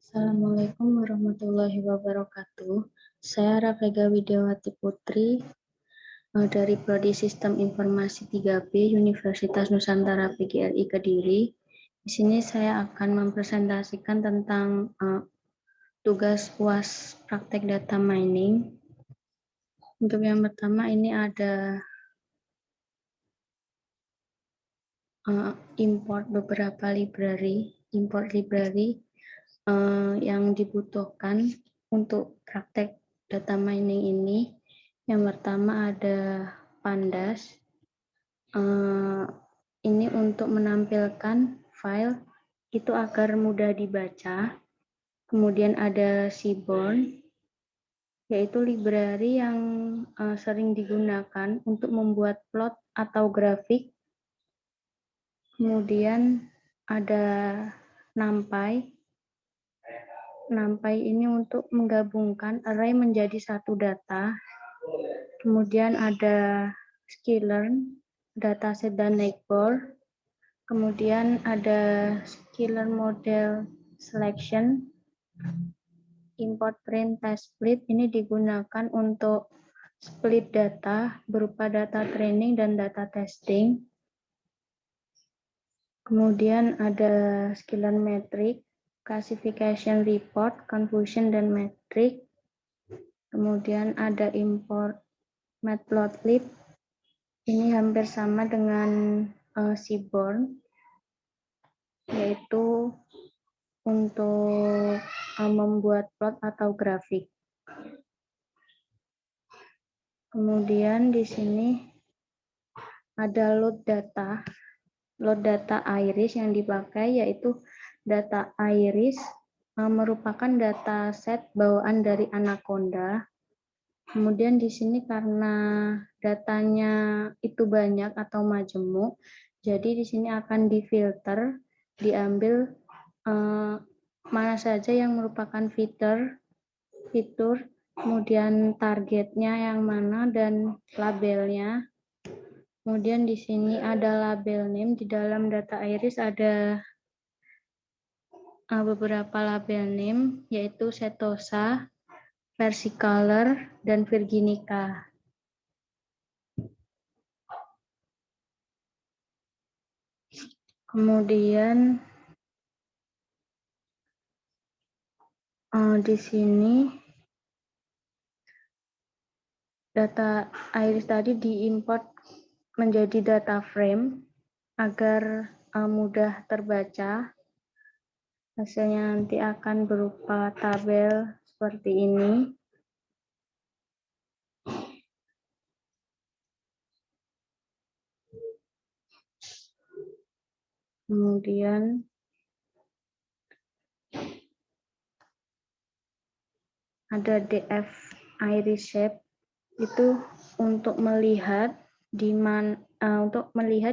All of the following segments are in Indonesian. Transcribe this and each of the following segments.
Assalamualaikum warahmatullahi wabarakatuh. Saya Rafega Widiawati Putri dari Prodi Sistem Informasi 3B Universitas Nusantara PGRI Kediri. Di sini saya akan mempresentasikan tentang tugas UAS praktek data mining. Untuk yang pertama ini ada import beberapa import library yang dibutuhkan untuk praktek data mining ini. Yang pertama ada Pandas. Ini untuk menampilkan file itu agar mudah dibaca. Kemudian ada Seaborn, yaitu library yang sering digunakan untuk membuat plot atau grafik. Kemudian ada NumPy. NumPy ini untuk menggabungkan array menjadi satu data. Kemudian ada Sklearn, dataset dan Neighbor. Kemudian ada Sklearn model selection. Import print test split ini digunakan untuk split data berupa data training dan data testing. Kemudian ada Sklearn metric, classification report, confusion dan metric. Kemudian ada import matplotlib. Ini hampir sama dengan Seaborn, yaitu untuk membuat plot atau grafik. Kemudian di sini ada load data iris yang dipakai, yaitu data iris merupakan data set bawaan dari Anaconda. Kemudian di sini karena datanya itu banyak atau majemuk, jadi di sini akan difilter, diambil mana saja yang merupakan fitur, kemudian targetnya yang mana dan labelnya. Kemudian di sini ada label name, di dalam data iris ada beberapa label name, yaitu Setosa, Versicolor, dan Virginica. Kemudian di sini data iris tadi diimport menjadi data frame agar mudah terbaca. Hasilnya nanti akan berupa tabel seperti ini. Kemudian ada DF iris shape, itu untuk melihat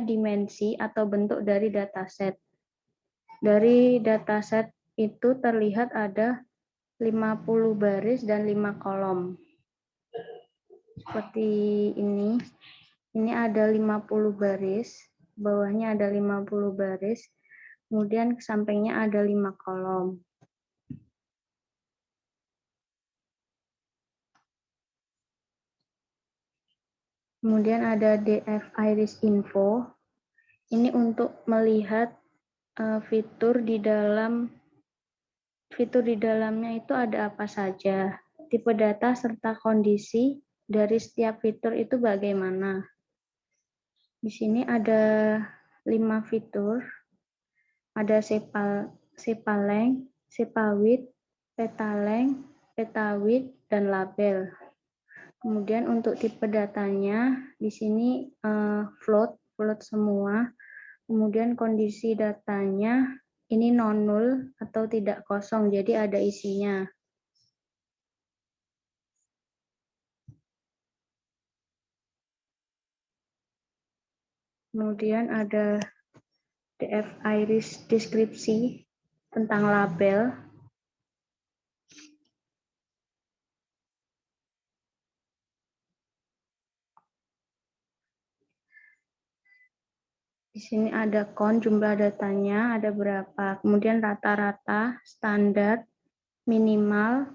dimensi atau bentuk dari dataset. Dari dataset itu terlihat ada 50 baris dan 5 kolom. Seperti ini. Ini ada 50 baris, bawahnya ada 50 baris, kemudian ke sampingnya ada 5 kolom. Kemudian ada DF Iris Info. Ini untuk melihat fitur di dalamnya itu ada apa saja, tipe data serta kondisi dari setiap fitur itu bagaimana. Di sini ada 5 fitur, ada sepaleng, sepawit, petaleng, petawit, dan label. Kemudian untuk tipe datanya di sini float semua. Kemudian kondisi datanya ini non-null atau tidak kosong, jadi ada isinya. Kemudian ada DF Iris deskripsi tentang label. Di sini ada count, jumlah datanya ada berapa. Kemudian rata-rata, standar, minimal,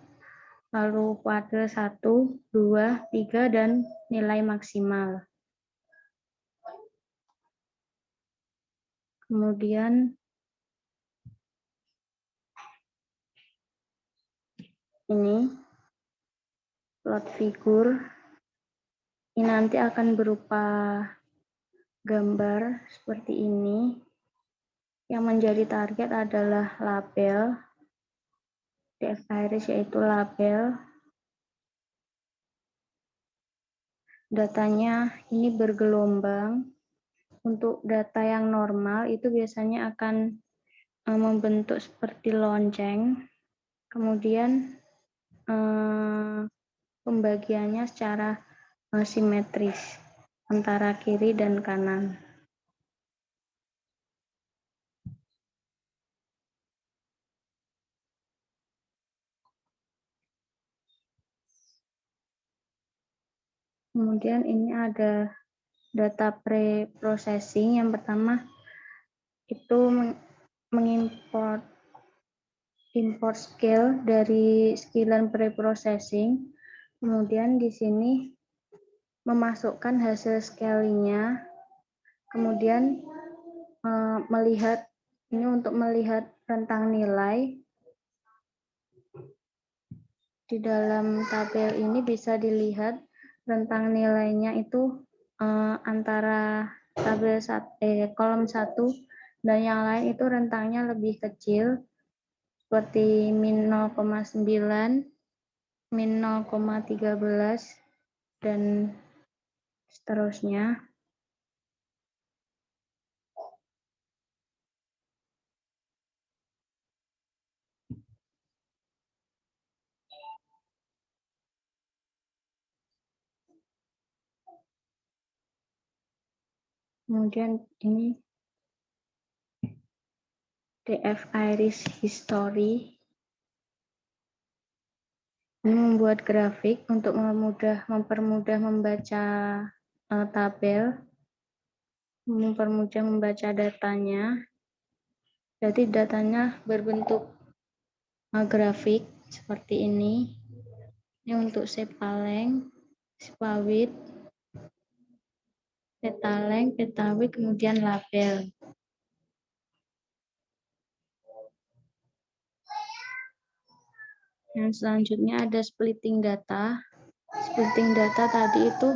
lalu kuartil 1, 2, 3, dan nilai maksimal. Kemudian ini plot figur. Ini nanti akan berupa gambar seperti ini. Yang menjadi target adalah label, DF-Iris yaitu label. Datanya ini bergelombang. Untuk data yang normal itu biasanya akan membentuk seperti lonceng. Kemudian pembagiannya secara simetris antara kiri dan kanan. Kemudian ini ada data pre-processing. Yang pertama itu mengimport scale dari skillan pre-processing. Kemudian di sini memasukkan hasil scalingnya. Kemudian melihat ini untuk melihat rentang nilai. Di dalam tabel ini bisa dilihat rentang nilainya itu antara kolom 1 dan yang lain itu rentangnya lebih kecil seperti min 0,9, min 0,13 dan seterusnya. Kemudian ini DF-Iris History. Ini membuat grafik untuk mempermudah membaca tabel, mempermudah membaca datanya. Jadi datanya berbentuk grafik seperti ini. Ini untuk sepaleng, sepawit, petaleng, petawit, kemudian label. Yang selanjutnya ada splitting data. Splitting data tadi itu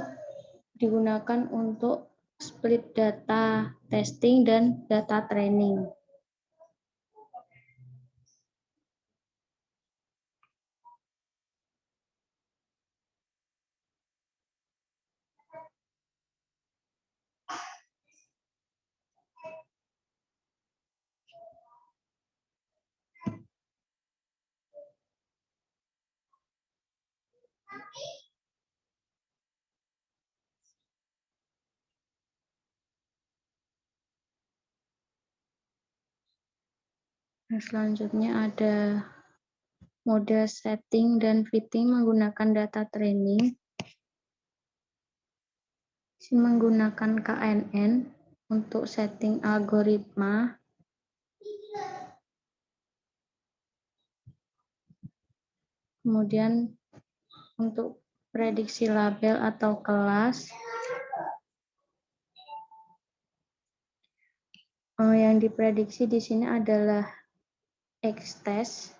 digunakan untuk split data testing dan data training. Nah, selanjutnya ada mode setting dan fitting menggunakan data training. Ini menggunakan KNN untuk setting algoritma. Kemudian untuk prediksi label atau kelas. Yang diprediksi di sini adalah X-test.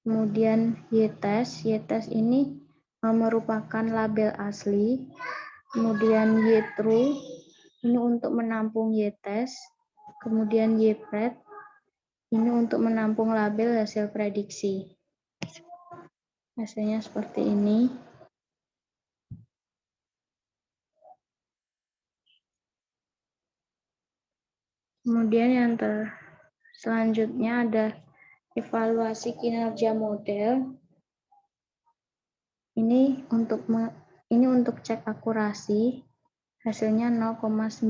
Kemudian Y-test. Y-test ini merupakan label asli. Kemudian Y-true ini untuk menampung Y-test. Kemudian Y-pred ini untuk menampung label hasil prediksi. Hasilnya seperti ini. Kemudian yang selanjutnya ada evaluasi kinerja model. Ini untuk cek akurasi, hasilnya 0,96.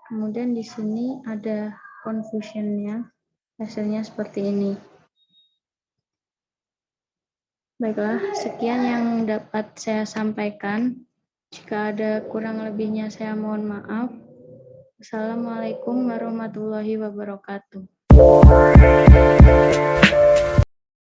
Kemudian di sini ada confusion-nya, hasilnya seperti ini. Baiklah, sekian yang dapat saya sampaikan. Jika ada kurang lebihnya saya mohon maaf. Assalamualaikum warahmatullahi wabarakatuh.